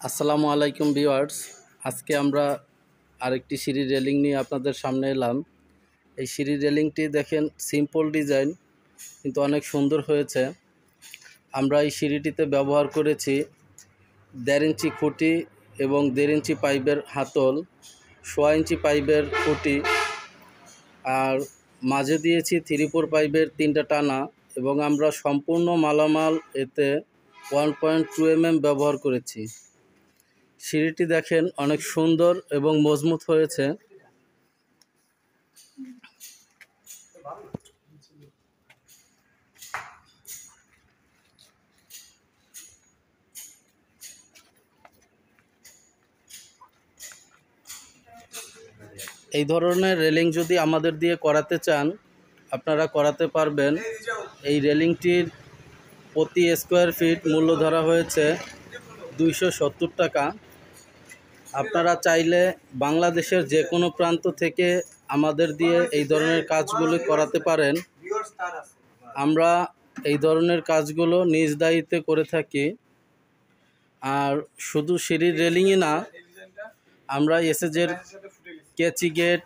আসসালামু আলাইকুম ভিউয়ার্স। আজকে আমরা আরেকটি সিঁড়ি রেলিং নিয়ে আপনাদের সামনে এলাম। এই সিঁড়ি রেলিংটি দেখেন সিম্পল ডিজাইন কিন্তু অনেক সুন্দর হয়েছে। আমরা এই সিঁড়িটিতে ব্যবহার করেছি 1.5 ইঞ্চি খুঁটি এবং 1.5 ইঞ্চি পাইপের হাতল, 1.5 ইঞ্চি পাইপের খুঁটি, আর মাঝে দিয়েছি 3/4 পাইপের 3টা টানা এবং আমরা সম্পূর্ণ মালামাল এতে 1.2 mm ব্যবহার করেছি। সিঁড়িটি দেখেন অনেক সুন্দর এবং মজবুত হয়েছে। এই ধরনের রেলিং যদি আমাদের দিয়ে করাতে চান আপনারা করাতে পারবেন। এই রেলিংটির প্রতি স্কোয়ার ফিট মূল্য ধরা হয়েছে 270 টাকা। আপনারা চাইলে বাংলাদেশের যে কোনো প্রান্ত থেকে আমাদের দিয়ে এই ধরনের কাজগুলো করাতে পারেন। আমরা এই ধরনের কাজগুলো নিজ দায়িত্বে করে থাকি। আর শুধু সিঁড়ির রেলিংই না, আমরা এসএজের কেচি গেট,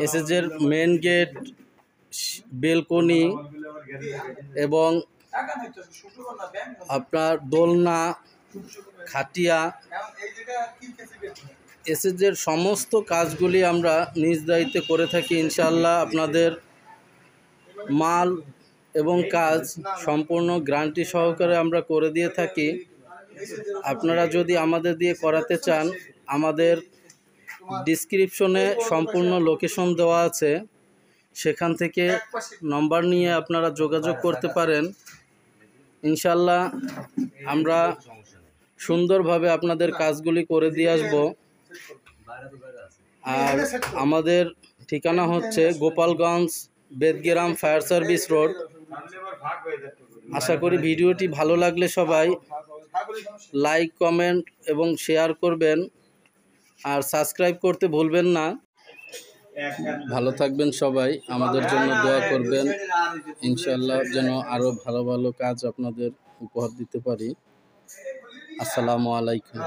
এসএজের মেন গেট, বেলকনি এবং আপনার দোলনা, খাটিয়া, এসএজের সমস্ত কাজগুলি আমরা নিজ দায়িত্বে করে থাকি। ইনশাআল্লাহ আপনাদের মাল এবং কাজ সম্পূর্ণ গ্যারান্টি সহকারে আমরা করে দিয়ে থাকি। আপনারা যদি আমাদের দিয়ে করাতে চান আমাদের ডিসক্রিপশনে সম্পূর্ণ লোকেশন দেওয়া আছে, সেখান থেকে নম্বর নিয়ে আপনারা যোগাযোগ করতে পারেন। ইনশাআল্লাহ আমরা সুন্দরভাবে আপনাদের কাজগুলি করে দিয়ে আসব। আর আমাদের ঠিকানা হচ্ছে Gopalganj Bedgram fire service road. আশা করি ভিডিওটি ভালো লাগলে সবাই লাইক, কমেন্ট এবং শেয়ার করবেন, আর সাবস্ক্রাইব করতে ভুলবেন না। ভালো থাকবেন সবাই, আমাদের জন্য দোয়া করবেন। ইনশাআল্লাহ যেন আরও ভালো ভালো কাজ আপনাদের উপহার দিতে পারি। আসসালামু আলাইকুম।